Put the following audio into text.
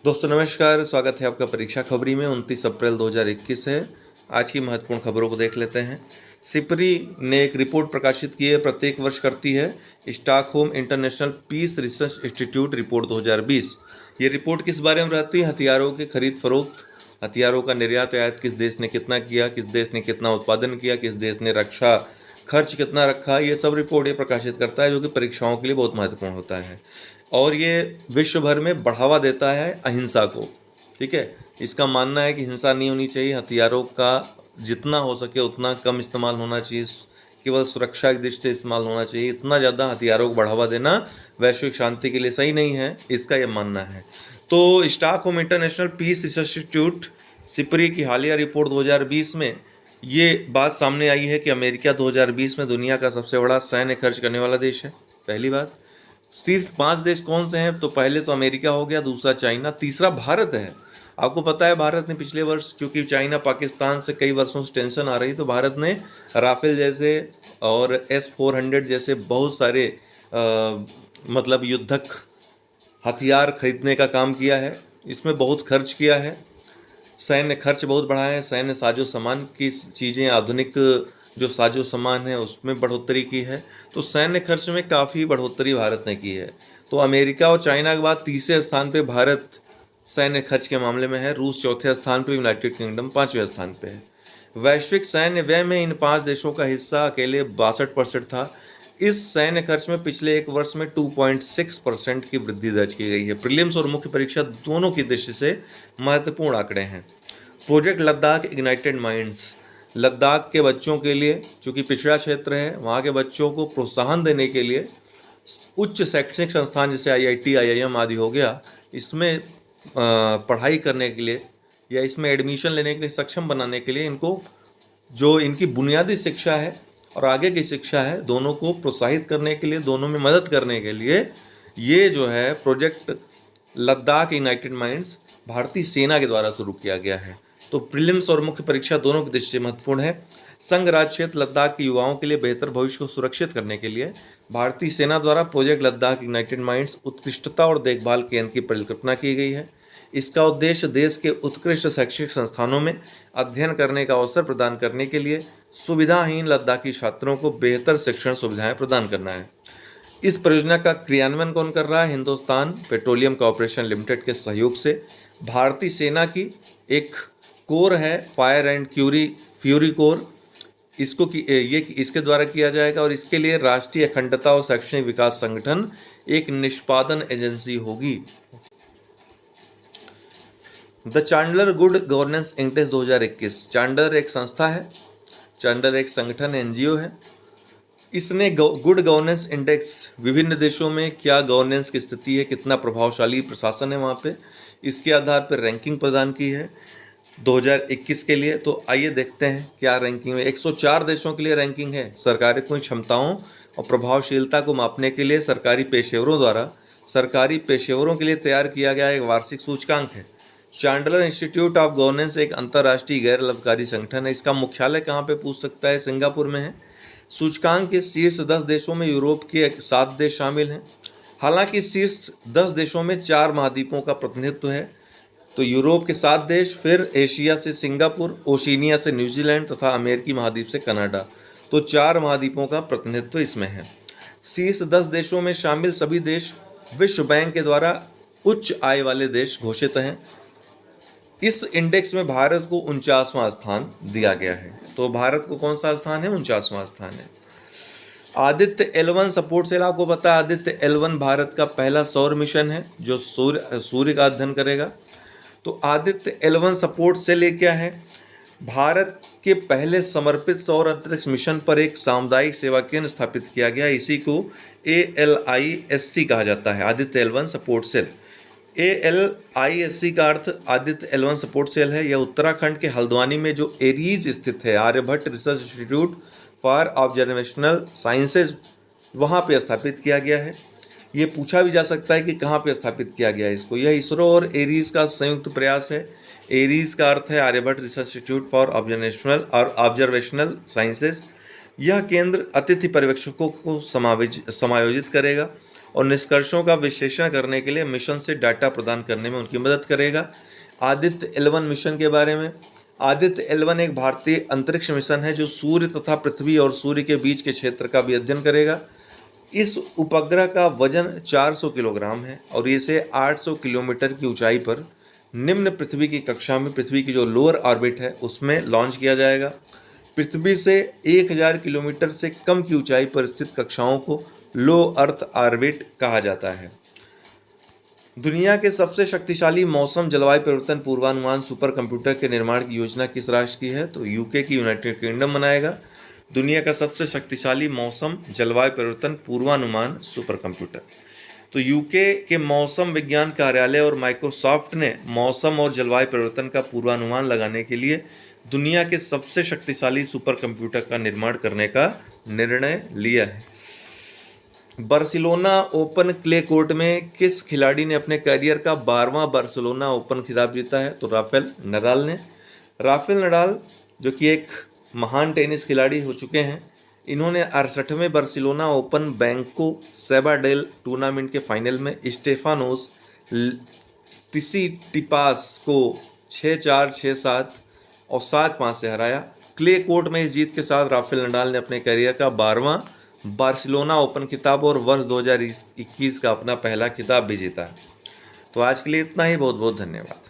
दोस्तों नमस्कार, स्वागत है आपका परीक्षा खबरी में। 29 अप्रैल 2021 है। आज की महत्वपूर्ण खबरों को देख लेते हैं। सिपरी ने एक रिपोर्ट प्रकाशित की है, प्रत्येक वर्ष करती है, Stockholm International Peace Research Institute report 2020। ये रिपोर्ट किस बारे में रहती है? हथियारों की खरीद फरोख्त, हथियारों का निर्यात आयात, किस देश ने कितना किया, किस देश ने कितना उत्पादन किया, किस देश ने रक्षा खर्च कितना रखा, ये सब रिपोर्ट ये प्रकाशित करता है, जो कि परीक्षाओं के लिए बहुत महत्वपूर्ण होता है। और ये विश्व भर में बढ़ावा देता है अहिंसा को। ठीक है, इसका मानना है कि हिंसा नहीं होनी चाहिए, हथियारों का जितना हो सके उतना कम इस्तेमाल होना चाहिए, केवल सुरक्षा की दृष्टि से इस्तेमाल होना चाहिए। इतना ज़्यादा हथियारों को बढ़ावा देना वैश्विक शांति के लिए सही नहीं है, इसका यह मानना है। तो Stockholm International Peace Research Institute SIPRI की हालिया रिपोर्ट 2020 में ये बात सामने आई है कि अमेरिका 2020 में दुनिया का सबसे बड़ा सैन्य खर्च करने वाला देश है। पहली बात। सिर्फ 5 देश कौन से हैं? तो पहले तो अमेरिका हो गया, दूसरा चाइना, तीसरा भारत है। आपको पता है भारत ने पिछले वर्ष, चूंकि चाइना पाकिस्तान से कई वर्षों से टेंशन आ रही, तो भारत ने राफेल जैसे और S-400 जैसे बहुत सारे मतलब युद्धक हथियार खरीदने का काम किया है। इसमें बहुत खर्च किया है, सैन्य खर्च बहुत बढ़ा है, सैन्य साजो सामान की चीज़ें, आधुनिक जो साजो सामान है उसमें बढ़ोतरी की है। तो सैन्य खर्च में काफ़ी बढ़ोतरी भारत ने की है। तो अमेरिका और चाइना के बाद तीसरे स्थान पे भारत सैन्य खर्च के मामले में है, रूस चौथे स्थान पे, यूनाइटेड किंगडम 5वें स्थान पे है। वैश्विक सैन्य व्यय में इन 5 देशों का हिस्सा अकेले 62% था। इस सैन्य खर्च में पिछले एक वर्ष में 2.6% की वृद्धि दर्ज की गई है। प्रीलिम्स और मुख्य परीक्षा दोनों की दृष्टि से महत्वपूर्ण आंकड़े हैं। Project Ladakh ignited minds, Ladakh के बच्चों के लिए, चूँकि पिछड़ा क्षेत्र है, वहाँ के बच्चों को प्रोत्साहन देने के लिए उच्च शैक्षणिक संस्थान जैसे IIT IIM आदि हो गया, इसमें पढ़ाई करने के लिए या इसमें एडमिशन लेने के लिए सक्षम बनाने के लिए इनको जो इनकी बुनियादी शिक्षा है और आगे की शिक्षा है, दोनों को प्रोत्साहित करने के लिए, दोनों में मदद करने के लिए ये जो है प्रोजेक्ट लद्दाख यूनाइटेड माइंड्स भारतीय सेना के द्वारा शुरू किया गया है। तो प्रीलिम्स और मुख्य परीक्षा दोनों की दृष्टि से महत्वपूर्ण है। संघ राज्य क्षेत्र लद्दाख के युवाओं के लिए बेहतर भविष्य को सुरक्षित करने के लिए भारतीय सेना द्वारा प्रोजेक्ट लद्दाख यूनाइटेड माइंड्स उत्कृष्टता और देखभाल केंद्र की परिकल्पना की गई है। इसका उद्देश्य देश के उत्कृष्ट शैक्षिक संस्थानों में अध्ययन करने का अवसर प्रदान करने के लिए सुविधाहीन लद्दाखी छात्रों को बेहतर शिक्षण सुविधाएं प्रदान करना है। इस परियोजना का क्रियान्वयन कौन कर रहा है? हिंदुस्तान पेट्रोलियम कॉर्पोरेशन लिमिटेड के सहयोग से भारतीय सेना की एक कोर है, फायर एंड फ्यूरी कोर, इसके द्वारा किया जाएगा। और इसके लिए राष्ट्रीय अखंडता और शैक्षणिक विकास संगठन एक निष्पादन एजेंसी होगी। The Chandler good governance index 2021, Chandler एक संस्था है, चांडलर एक संगठन NGO है। इसने गुड गवर्नेंस इंडेक्स, विभिन्न देशों में क्या गवर्नेंस की स्थिति है, कितना प्रभावशाली प्रशासन है वहाँ पे, इसके आधार पर रैंकिंग प्रदान की है 2021 के लिए। तो आइए देखते हैं क्या रैंकिंग है। 104 देशों के लिए रैंकिंग है। सरकारों की क्षमताओं और प्रभावशीलता को मापने के लिए सरकारी पेशेवरों द्वारा सरकारी पेशेवरों के लिए तैयार किया गया एक वार्षिक सूचकांक है। चांडलर इंस्टीट्यूट ऑफ गवर्नेंस एक अंतर्राष्ट्रीय गैर लाभकारी संगठन है। इसका मुख्यालय कहाँ पे पूछ सकता है? सिंगापुर में है। सूचकांक के शीर्ष 10 देशों में यूरोप के 7 देश शामिल हैं। हालांकि शीर्ष 10 देशों में 4 महाद्वीपों का प्रतिनिधित्व है। तो यूरोप के 7 देश, फिर एशिया से सिंगापुर, ओशिनिया से न्यूजीलैंड तथा अमेरिकी महाद्वीप से कनाडा। तो 4 महाद्वीपों का प्रतिनिधित्व इसमें है। शीर्ष 10 देशों में शामिल सभी देश विश्व बैंक के द्वारा उच्च आय वाले देश घोषित हैं। इस इंडेक्स में भारत को 49वां स्थान दिया गया है। तो भारत को कौन सा स्थान है? 49वां स्थान है। आदित्य L1 सपोर्ट सेल, आपको पता है आदित्य L1 भारत का पहला सौर मिशन है जो सूर्य का अध्ययन करेगा। तो आदित्य L1 सपोर्ट सेल ये क्या है? भारत के पहले समर्पित सौर अंतरिक्ष मिशन पर एक सामुदायिक सेवा केंद्र स्थापित किया गया। इसी को ALISC कहा जाता है, Aditya L1 support cell. ALISC का अर्थ आदित्य L1 सपोर्ट सेल है। यह उत्तराखंड के हल्द्वानी में जो एरीज स्थित है, Aryabhatta Research Institute for Observational Sciences, वहाँ पे स्थापित किया गया है। ये पूछा भी जा सकता है कि कहाँ पे स्थापित किया गया है इसको। यह इसरो और एरीज का संयुक्त प्रयास है। एरीज का अर्थ है Aryabhatta Research Institute for Observational Sciences. यह केंद्र अतिथि पर्यवेक्षकों को समायोजित करेगा और निष्कर्षों का विश्लेषण करने के लिए मिशन से डाटा प्रदान करने में उनकी मदद करेगा। आदित्य L1 मिशन के बारे में, आदित्य L1 एक भारतीय अंतरिक्ष मिशन है जो सूर्य तथा पृथ्वी और सूर्य के बीच के क्षेत्र का भी अध्ययन करेगा। इस उपग्रह का वजन 400 किलोग्राम है और इसे 800 किलोमीटर की ऊंचाई पर निम्न पृथ्वी की कक्षा में, पृथ्वी की जो लोअर ऑर्बिट है उसमें लॉन्च किया जाएगा। पृथ्वी से 1000 किलोमीटर से कम की ऊंचाई पर स्थित कक्षाओं को लो अर्थ ऑर्बिट कहा जाता है। दुनिया के सबसे शक्तिशाली मौसम जलवायु परिवर्तन पूर्वानुमान सुपर कंप्यूटर के निर्माण की योजना किस राष्ट्र की है? तो यूके की यूनाइटेड किंगडम बनाएगा दुनिया का सबसे शक्तिशाली मौसम जलवायु परिवर्तन पूर्वानुमान सुपर कंप्यूटर। तो यूके के मौसम विज्ञान कार्यालय और माइक्रोसॉफ्ट ने मौसम और जलवायु परिवर्तन का पूर्वानुमान लगाने के लिए दुनिया के सबसे शक्तिशाली सुपर कंप्यूटर का निर्माण करने का निर्णय लिया है। बार्सिलोना ओपन क्ले कोर्ट में किस खिलाड़ी ने अपने करियर का 12वां बार्सिलोना ओपन खिताब जीता है? तो राफेल नडाल ने। राफेल नडाल जो कि एक महान टेनिस खिलाड़ी हो चुके हैं, इन्होंने 68वें बार्सिलोना ओपन बैंको सेबाडेल टूर्नामेंट के फाइनल में स्टेफानोस तिसिटिपास को 6-4, 6-7 और 7-5 से हराया। क्ले कोर्ट में इस जीत के साथ राफेल नडाल ने अपने करियर का 12वां बार्सिलोना ओपन खिताब और वर्ष 2021 का अपना पहला खिताब भी जीता है। तो आज के लिए इतना ही। बहुत बहुत धन्यवाद।